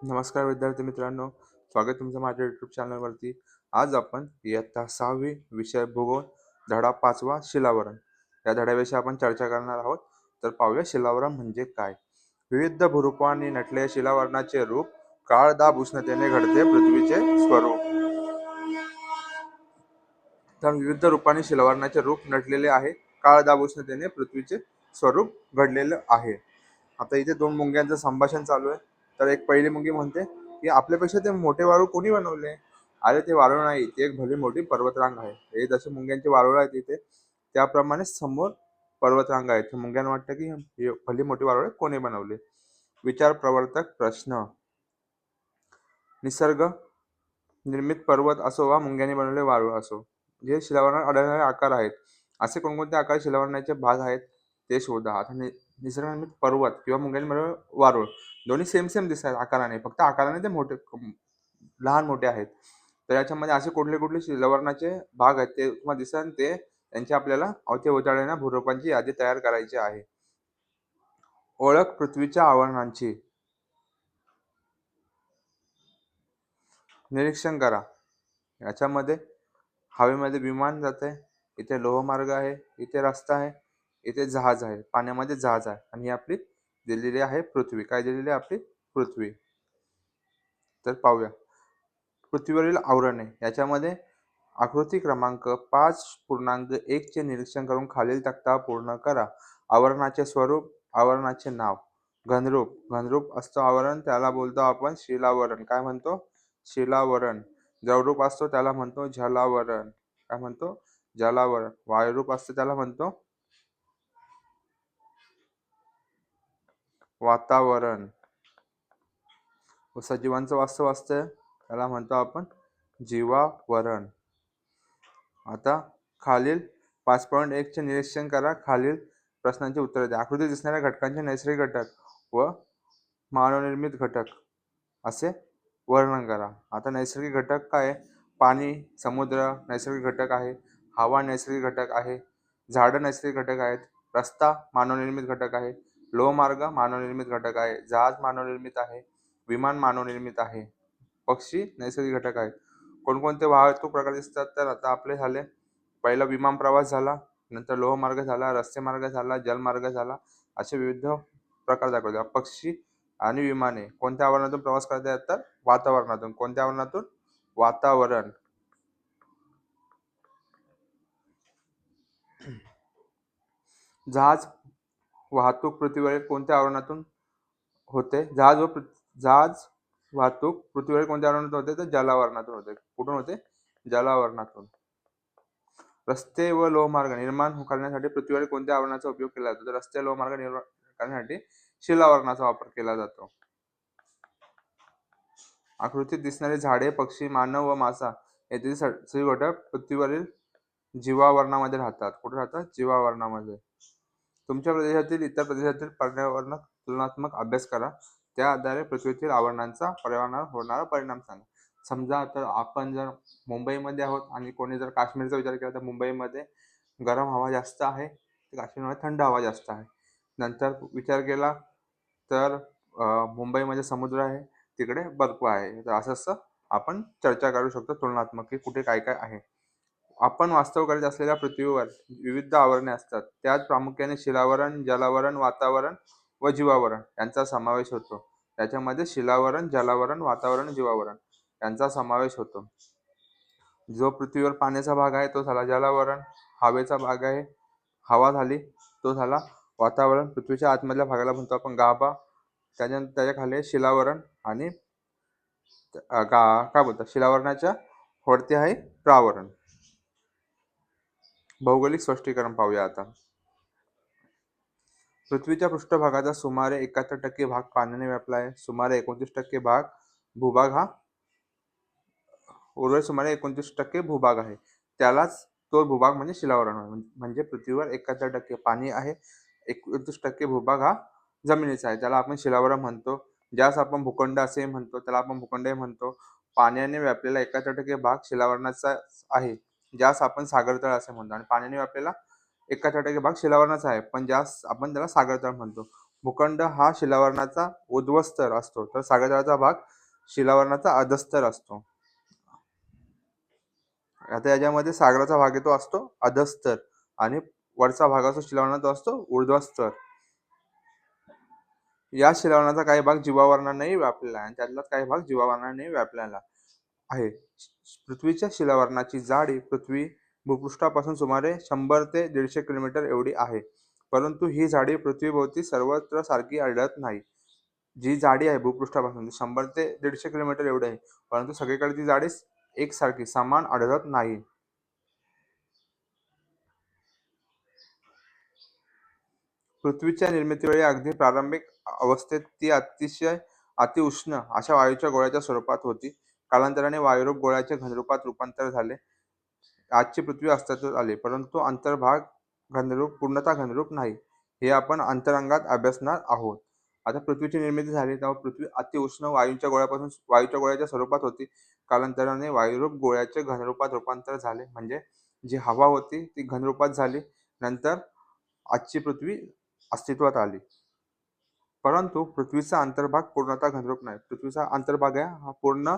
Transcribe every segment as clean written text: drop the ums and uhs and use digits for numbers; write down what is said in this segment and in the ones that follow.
नमस्कार विद्यार्थी मित्रांनो, स्वागत तुमचं माझ्या यूट्यूब चॅनलवरती. आज आपण इयत्ता 6वी विषय भूगोल धडा 5वा शिलावरण या धड्याविषयी आपण चर्चा करणार आहोत. तर पाहूया शिलावरण म्हणजे काय. विविध भूरूपांनी नटलेल्या शिलावरणाचे रूप काळ दाब उष्णतेने घडते पृथ्वीचे स्वरूप. तर विविध रूपांनी शिलावरणाचे रूप नटलेले आहे. काळ दाब उष्णतेने पृथ्वीचे स्वरूप घडलेलं आहे. आता इथे दोन मुंग्यांचं संभाषण चालू आहे. तर एक पहिली मुंगी म्हणते की आपल्यापेक्षा ते मोठे वारूळ कोणी बनवले. अरे ते वारूळ नाही, ती एक भली मोठी पर्वतरांग आहे. हे जसे मुंग्यांचे वारूळ आहेत इथे, त्याप्रमाणे समोर पर्वतरांग आहेत. मुंग्यांना वाटतं की ही भली मोठी वारूळे कोणी बनवले. विचार प्रवर्तक प्रश्न. निसर्ग निर्मित पर्वत असो वा मुंग्यांनी बनवलेले वारूळ असो, जे शिलावरणात आढळणारे आकार आहेत, असे कोणकोणते आकार शिलावरणाचे भाग आहेत ते शोधा. आता निसर्गनिर्मित पर्वत किंवा मुंग्यांनी बनवलेले वारूळ दोन्ही सेम सेम दिसतात आकाराने, फक्त आकाराने ते मोठे लहान मोठे आहेत. तर याच्यामध्ये असे कुठले कुठले शिलावरणाचे भाग आहेत ते तुम्हाला दिसेल, ते त्यांची आपल्याला अवतीभोवतालच्या भूरूपांची यादी तयार करायची आहे. ओळख पृथ्वीच्या आवरणांची. निरीक्षण करा. याच्यामध्ये हवेमध्ये विमान जाते, इथे लोहमार्ग आहे, इथे रस्ता आहे, इथे जहाज आहे, पाण्यामध्ये जहाज आहे, आणि ही आपली दिलेली आहे पृथ्वी. काय दिलेली आहे आपली पृथ्वी. तर पाहूया पृथ्वीवरील आवरणे. याच्यामध्ये आकृती क्रमांक 5.1 चे निरीक्षण करून खालील तक्ता पूर्ण करा. आवरणाचे स्वरूप, आवरणाचे नाव. घनरूप. घनरूप असतो आवरण, त्याला बोलतो आपण शिलावरण. काय म्हणतो? शिलावरण. द्रवरूप असतो त्याला म्हणतो जलावरण. काय म्हणतो? जलावरण. वायुरूप असतो त्याला म्हणतो वातावरण. सजीवांचं वास्तव असतं त्याला म्हणतो आपण जीवावरण. आता खालील 5.1 चे निरीक्षण करा. खालील प्रश्नांची उत्तरे द्या. आकृतीत दिसणाऱ्या घटकांचे नैसर्गिक घटक व मानवनिर्मित घटक असे वर्णन करा. आता नैसर्गिक घटक काय आहे? पाणी, समुद्र नैसर्गिक घटक आहे. हवा नैसर्गिक घटक आहे. झाडं नैसर्गिक घटक आहेत. रस्ता मानवनिर्मित घटक आहे. लोहमार्ग मानवनिर्मित घटक आहे. जहाज मानवनिर्मित आहे. विमान मानवनिर्मित आहे. पक्षी नैसर्गिक घटक आहेत. कोणकोणते वाहतूक प्रकार दिसतात? तर आता आपले झाले, पहिला विमान प्रवास झाला, नंतर लोहमार्ग झाला, रस्ते मार्ग झाला, जलमार्ग झाला, असे विविध प्रकार दाखवले. पक्षी आणि विमाने कोणत्या आवरणातून प्रवास करता येतात? वातावरणातून. कोणत्या आवरणातून? वातावरण. जहाज वाहतूक पृथ्वीवरील कोणत्या आवरणातून होते? जहाज वाहतूक पृथ्वीवरील कोणत्या आवरणातून होते? तर जलावरणातून होते. कुठून होते? जलावरणातून. रस्ते व लोहमार्ग निर्माण करण्यासाठी पृथ्वीवर कोणत्या आवरणाचा उपयोग केला जातो? तर रस्ते लोहमार्ग निर्माण करण्यासाठी शिलावरणाचा वापर केला जातो. आकृतीत दिसणारी झाडे, पक्षी, मानव व मासा यातील सजीव घटक पृथ्वीवरील जीवावरणामध्ये राहतात. कुठे राहतात? जीवावरणामध्ये. तुमच्या प्रदेशातील इतर प्रदेशातील पर्यावरणात तुलनात्मक अभ्यास करा. त्या आधारे पृथ्वीतील आवरणांचा पर्यावरणावर होणारा परिणाम सांगा. समजा तर आपण जर मुंबईमध्ये आहोत आणि कोणी जर काश्मीरचा विचार केला तर मुंबईमध्ये गरम हवा जास्त आहे, काश्मीरमध्ये थंड हवा जास्त आहे. नंतर विचार केला तर मुंबईमध्ये समुद्र आहे, तिकडे बर्फ आहे. तर असं आपण चर्चा करू शकतो तुलनात्मक, की कुठे काय काय आहे. आपण वास्तव करत असलेल्या पृथ्वीवर विविध आवरणे असतात. त्यात प्रामुख्याने शिलावरण, जलावरण, वातावरण व जीवावरण यांचा समावेश होतो. त्याच्यामध्ये शिलावरण, जलावरण, वातावरण, जीवावरण यांचा समावेश होतो. जो पृथ्वीवर पाण्याचा भाग आहे तो झाला जलावरण. हवेचा भाग आहे, हवा झाली, तो झाला वातावरण. पृथ्वीच्या आतमधल्या भागाला म्हणतो आपण गाभा. त्याच्यानंतर त्याच्या खाली शिलावरण आणि काय बोलतात, शिलावरणाच्या वरती आहे प्रावरण. भौगोलिक स्पष्टीकरण पाहूया आता. पृथ्वीच्या पृष्ठभागाचा सुमारे 71% भाग पाण्याने व्यापला आहे. सुमारे 29% भाग भूभाग हा उर्वरित सुमारे 29% भूभाग आहे. त्यालाच तो भूभाग म्हणजे शिलावरण. म्हणजे पृथ्वीवर 71% पाणी आहे, 29% भूभाग हा जमिनीचा आहे, त्याला आपण शिलावरण म्हणतो. ज्यास आपण भूखंड असे म्हणतो त्याला आपण भूखंड म्हणतो. पाण्याने व्यापलेला 71% भाग शिलावरणाचा आहे, ज्यास आपण सागरतळ असे म्हणतो. आणि पाण्याने व्यापलेला 71% भाग शिलावरणाचा आहे, पण ज्यास आपण त्याला सागरतळ म्हणतो. भूखंड हा शिलावरणाचा उध्वस्तर असतो, तर सागरतळाचा भाग शिलावरणाचा अधस्तर असतो. आता याच्यामध्ये सागराचा भाग येतो असतो अधस्तर आणि वरचा भाग असतो शिलावरणाचा असतो ऊर्ध्वस्तर. या शिलावरणाचा काही भाग जीवावरणानेही व्यापलेला आहे आणि त्यातलाच काही भाग जीवावरणाने व्यापलेला आहे. पृथ्वीच्या शिलावरणाची जाडी पृथ्वी भूपृष्ठापासून सुमारे 100 ते 150 किलोमीटर एवढी आहे. परंतु ही जाडी पृथ्वीभोवती सर्वत्र सारखी आढळत नाही. जी जाडी आहे भूपृष्ठापासून 100 ते 150 किलोमीटर एवढी आहे, परंतु सगळीकडे ती जाडी एकसारखी समान आढळत नाही. पृथ्वीच्या निर्मितीवेळी अगदी प्रारंभिक अवस्थेत ती अतिशय अतिउष्ण अशा वायूच्या गोळ्याच्या स्वरूपात होती. कालांतराने वायुरूप गोळ्याचे घनरूपात रूपांतर झाले. आजची पृथ्वी अस्तित्वात आली, परंतु अंतर्भाग घनरूप पूर्णतः घनरूप नाही. हे आपण अंतरंगात अभ्यासणार आहोत. आता पृथ्वीची निर्मिती झाली तेव्हा पृथ्वी अतिउष्ण वायूच्या गोळ्याच्या स्वरूपात होती. कालांतराने वायुरूप गोळ्याचे घनरूपात रूपांतर झाले, म्हणजे जी हवा होती ती घनरूपात झाली. नंतर आजची पृथ्वी अस्तित्वात आली. परंतु पृथ्वीचा अंतर्भाग पूर्णतः घनरूप नाही. पृथ्वीचा अंतर्भाग आहे हा पूर्ण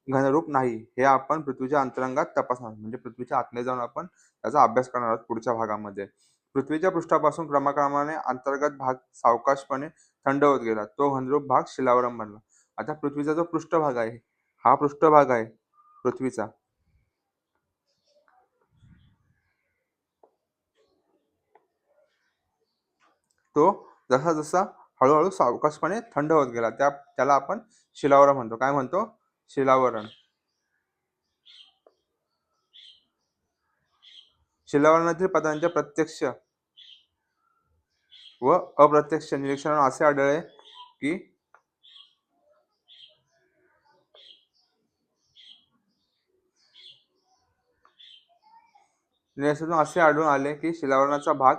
घनरूप नाही. हे आपण पृथ्वीच्या अंतरंगात तपासणार, म्हणजे पृथ्वीच्या आतमध्ये जाऊन आपण त्याचा अभ्यास करणार आहोत पुढच्या भागामध्ये. पृथ्वीच्या पृष्ठापासून क्रमाक्रमाने अंतर्गत भाग सावकाशपणे थंड होत गेला. तो घनरूप भाग शिलावरण बनला. आता पृथ्वीचा जो पृष्ठभाग आहे, हा पृष्ठभाग आहे पृथ्वीचा. तो जसा जसा हळूहळू सावकाशपणे थंड होत गेला, त्याला आपण शिलावरण म्हणतो. काय म्हणतो? शिलावरण. शिलावरणातील पदार्थांच्या प्रत्यक्ष व अप्रत्यक्ष निरीक्षणाने असे आढळले की निरीक्षणातून असे आढळून आले की शिलावरणाचा भाग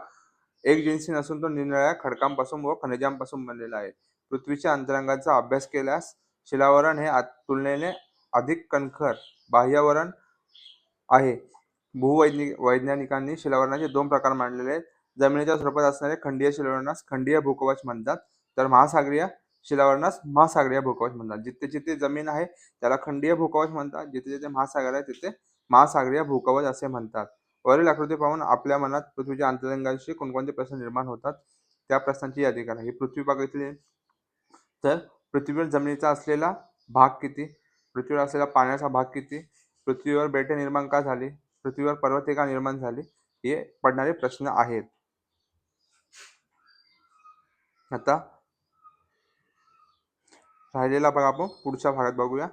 एकजिन्सी नसून तो निरनिराळ्या खडकांपासून व खनिजांपासून बनलेला आहे. पृथ्वीच्या अंतरंगाचा अभ्यास केल्यास शिलावरण हे तुलनेने अधिक कणखर बाह्यावरण आहे. वैज्ञानिकांनी शिलावरणाचे 2 प्रकार मांडलेले आहेत. जमिनीच्या स्वरूपात असणारे खंडीय शिलावरणास खंडीय भूकवच म्हणतात, तर महासागरीय शिलावरणास महासागरीय भूकवच म्हणतात. जिथे जिथे जमीन आहे त्याला खंडीय भूकवच म्हणतात, जिथे जिथे महासागर आहे तिथे महासागरीय भूकवच असे म्हणतात. वरील आकृती पाहून आपल्या मनात पृथ्वीच्या अंतरंगाशी कोणकोणते प्रश्न निर्माण होतात त्या प्रश्नांची यादी करा. ही पृथ्वी बघितली तर पृथ्वीवर जमिनीचा असलेला भाग किती, पृथ्वीवर असलेला पाण्याचा भाग किती, पृथ्वीवर बेटे निर्माण का झाली, पृथ्वीवर पर्वते का निर्माण झाली, हे पडणारे प्रश्न आहेत. आता राहिलेला भाग आपण पुढच्या भागात बघूया.